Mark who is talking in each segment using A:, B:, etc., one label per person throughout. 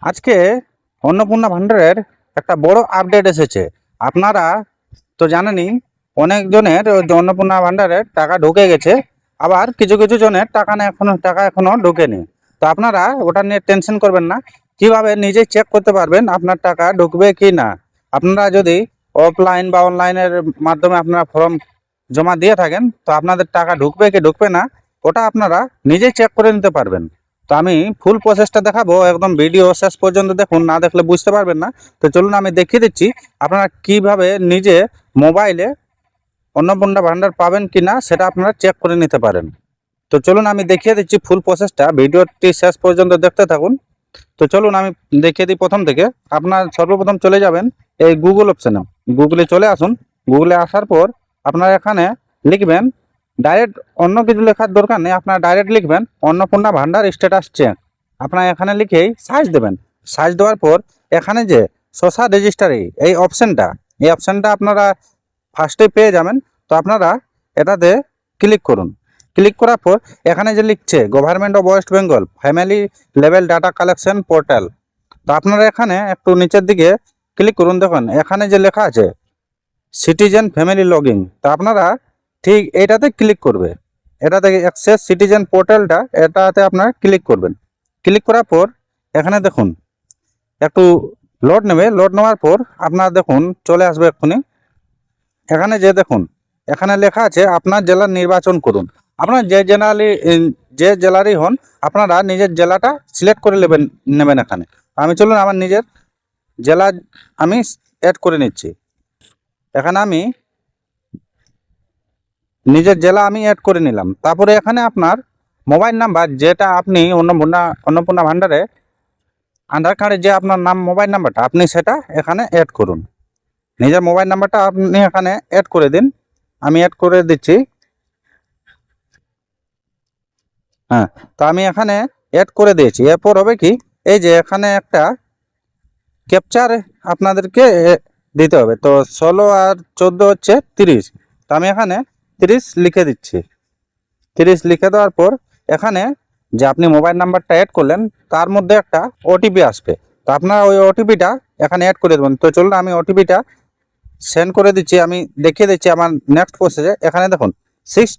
A: আজকে অন্নপূর্ণা ভান্ডারের একটা বড় আপডেট এসেছে। আপনারা তো জানেনই, অনেকজনের ওই যে অন্নপূর্ণা ভান্ডারের টাকা ঢুকে গেছে, আবার কিছু কিছু জনের টাকা এখনো ঢোকেনি। তো আপনারা ওটা নিয়ে টেনশন করবেন না। কিভাবে নিজে চেক করতে পারবেন আপনার টাকা ঢুকবে কি না। আপনারা যদি অফলাইন বা অনলাইনের মাধ্যমে আপনারা ফর্ম জমা দিয়ে থাকেন, তো আপনাদের টাকা ঢুকবে কি ঢুকবে না ওটা আপনারা নিজেই চেক করে নিতে পারবেন। তো আমি ফুল প্রসেসটা দেখাবো, একদম ভিডিও শেষ পর্যন্ত দেখুন, না দেখলে বুঝতে পারবেন না। তো চলুন আমি দেখিয়ে দিচ্ছি আপনারা কিভাবে নিজে মোবাইলে অন্নপূর্ণা ভান্ডার পাবেন কি না সেটা আপনারা চেক করে নিতে পারেন। তো চলুন আমি দেখিয়ে দিচ্ছি ফুল প্রসেসটা, ভিডিওটি শেষ পর্যন্ত দেখতে থাকুন। তো চলুন আমি দেখিয়ে দিই প্রথম থেকে। আপনার সর্বপ্রথম চলে যাবেন এই গুগল অপশানে, গুগলে চলে আসুন। গুগলে আসার পর আপনারা এখানে লিখবেন ডাইরেক্ট, অন্য কিছু লেখার দরকার নেই, আপনারা ডাইরেক্ট লিখবেন অন্নপূর্ণা ভান্ডার স্ট্যাটাস চেক। আপনারা এখানে লিখেই সার্চ দেবেন। সার্চ দেওয়ার পর এখানে যে সোশ্যাল রেজিস্ট্রারি এই অপশানটা আপনারা ফার্স্টে পেয়ে যাবেন। তো আপনারা এটাতে ক্লিক করুন। ক্লিক করার পর এখানে যে লিখছে government of West Bengal family level data collection portal, তো আপনারা এখানে একটু নিচের দিকে ক্লিক করুন। দেখুন এখানে যে লেখা আছে সিটিজেন ফ্যামিলি লগইন, তো আপনারা ঠিক এটাতে ক্লিক করবে। এটাতে অ্যাক্সেস সিটিজেন পোর্টালটা, এটাতে আপনারা ক্লিক করবেন। ক্লিক করার পর এখানে দেখুন একটু লোড নেবে। লোড নেওয়ার পর আপনারা দেখুন চলে আসবে এক্ষুনি। এখানে যে দেখুন এখানে লেখা আছে আপনার জেলার নির্বাচন করুন। আপনার যে জেলারই হন, আপনারা নিজের জেলাটা সিলেক্ট করে নেবেন এখানে। আমি চলুন আমার নিজের জেলা আমি অ্যাড করে নিচ্ছি। এখানে আমি নিজের জেলা আমি অ্যাড করে নিলাম। তারপরে এখানে আপনার মোবাইল নাম্বার, যেটা আপনি অন্নপূর্ণা ভান্ডারে আধার কার্ডে যে আপনার নাম মোবাইল নাম্বারটা, আপনি সেটা এখানে অ্যাড করুন। নিজের মোবাইল নাম্বারটা আপনি এখানে অ্যাড করে দিন। আমি অ্যাড করে দিচ্ছি। হ্যাঁ, তো আমি এখানে অ্যাড করে দিয়েছি। এরপর হবে কি, এই যে এখানে একটা ক্যাপচার আপনাদেরকে দিতে হবে। তো 16 আর 14 হচ্ছে 30। তো আমি এখানে 30 লিখে দিচ্ছি। 30 লিখে দেওয়ার পর এখানে যে আপনি মোবাইল নাম্বারটা অ্যাড করলেন তার মধ্যে একটা ওটিপি আসবে। তো আপনারা ওই ওটিপিটা এখানে অ্যাড করে দেবেন। তো চলুন আমি ওটিপিটা সেন্ড করে দিচ্ছি। আমি দেখিয়ে দিচ্ছি আমার নেক্সট প্রসেসে। এখানে দেখুন 6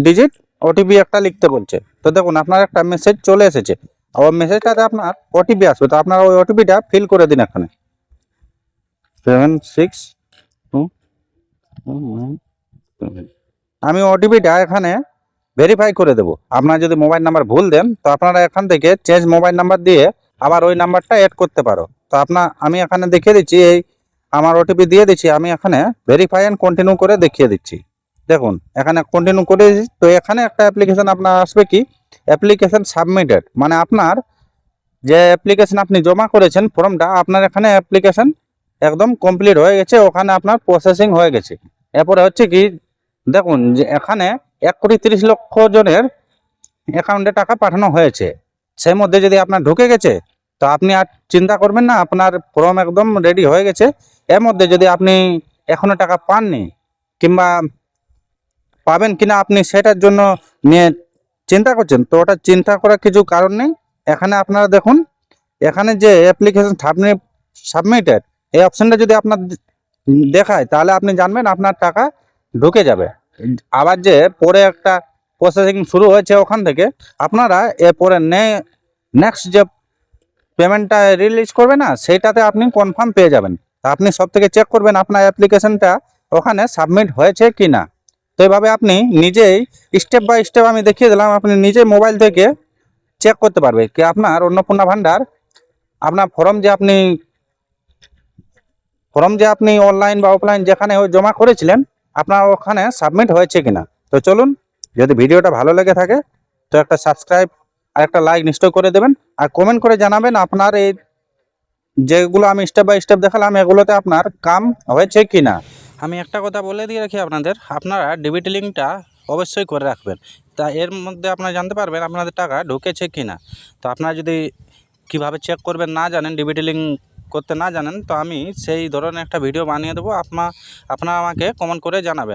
A: ডিজিট ওটিপি একটা লিখতে বলছে। তো দেখুন আপনার একটা মেসেজ চলে এসেছে, আর ওই মেসেজটাতে আপনার ওটিপি আসবে। তো আপনার ওই ওটিপিটা ফিল করে দিন এখানে 762. আমি ওটিপিটা এখানে ভেরিফাই করে দেবো। আপনারা যদি মোবাইল নাম্বার ভুল দেন, তো আপনারা এখান থেকে চেঞ্জ মোবাইল নাম্বার দিয়ে আবার ওই নাম্বারটা অ্যাড করতে পারো। তো আমি এখানে দেখিয়ে দিচ্ছি, এই আমার ওটিপি দিয়ে দিচ্ছি। আমি এখানে ভেরিফাই অ্যান্ড কন্টিনিউ করে দেখিয়ে দিচ্ছি। দেখুন এখানে কন্টিনিউ করে দিচ্ছি। তো এখানে একটা অ্যাপ্লিকেশন আপনার আসবে, কি অ্যাপ্লিকেশন সাবমিটেড, মানে আপনার যে অ্যাপ্লিকেশন আপনি জমা করেছেন ফর্মটা, আপনার এখানে অ্যাপ্লিকেশন একদম কমপ্লিট হয়ে গেছে, ওখানে আপনার প্রসেসিং হয়ে গেছে। এরপরে হচ্ছে কি, দেখুন যে এখানে 1,30,00,000 জনের অ্যাকাউন্টে টাকা পাঠানো হয়েছে। সেই মধ্যে যদি আপনার ঢুকে গেছে, তো আপনি আর চিন্তা করবেন না, আপনার ফর্ম একদম রেডি হয়ে গেছে। এর মধ্যে যদি আপনি এখনো টাকা পাননি, কিংবা পাবেন কিনা আপনি সেটার জন্য নিয়ে চিন্তা করছেন, তো ওটা চিন্তা করার কিছু কারণ নেই। এখানে আপনারা দেখুন, এখানে যে অ্যাপ্লিকেশন সাবমিটেড এই অপশনটা যদি আপনার দেখায়, তাহলে আপনি জানবেন আপনার টাকা ঢুকে যাবে। আবার যে পরে একটা প্রসেসিং শুরু হয়েছে ওখান থেকে, আপনারা এরপরে নেক্সট যে পেমেন্টটা রিলিজ করবে না, সেইটাতে আপনি কনফার্ম পেয়ে যাবেন। তা আপনি সব থেকে চেক করবেন আপনার অ্যাপ্লিকেশনটা ওখানে সাবমিট হয়েছে কি না। তো এইভাবে আপনি নিজেই স্টেপ বাই স্টেপ আমি দেখিয়ে দিলাম, আপনি নিজে মোবাইল থেকে চেক করতে পারবে কি আপনার অন্নপূর্ণা ভান্ডার, আপনার ফর্ম যে আপনি অনলাইন বা অফলাইন যেখানে জমা করেছিলেন, আপনার ওখানে সাবমিট হয়েছে কিনা। তো চলুন, যদি ভিডিওটা ভালো লেগে থাকে তো একটা সাবস্ক্রাইব আর একটা লাইক নিশ্চয় করে দেবেন, আর কমেন্ট করে জানাবেন আপনার এই যেগুলো আমি স্টেপ বাই স্টেপ দেখালাম এগুলোতে আপনার কাম হয়েছে কিনা। আমি একটা কথা বলে দিয়ে রাখি আপনাদের, আপনারা ডিবিটি লিঙ্কটা অবশ্যই করে রাখবেন। তা এর মধ্যে আপনারা জানতে পারবেন আপনাদের টাকা ঢুকেছে কিনা। তো আপনারা যদি কিভাবে চেক করবেন না জানেন, ডিবিটি লিঙ্ক করতে না জানেন, তো আমি সেই ধরনের একটা ভিডিও বানিয়ে দেবো। আপনারা আমাকে কমেন্ট করে জানাবেন।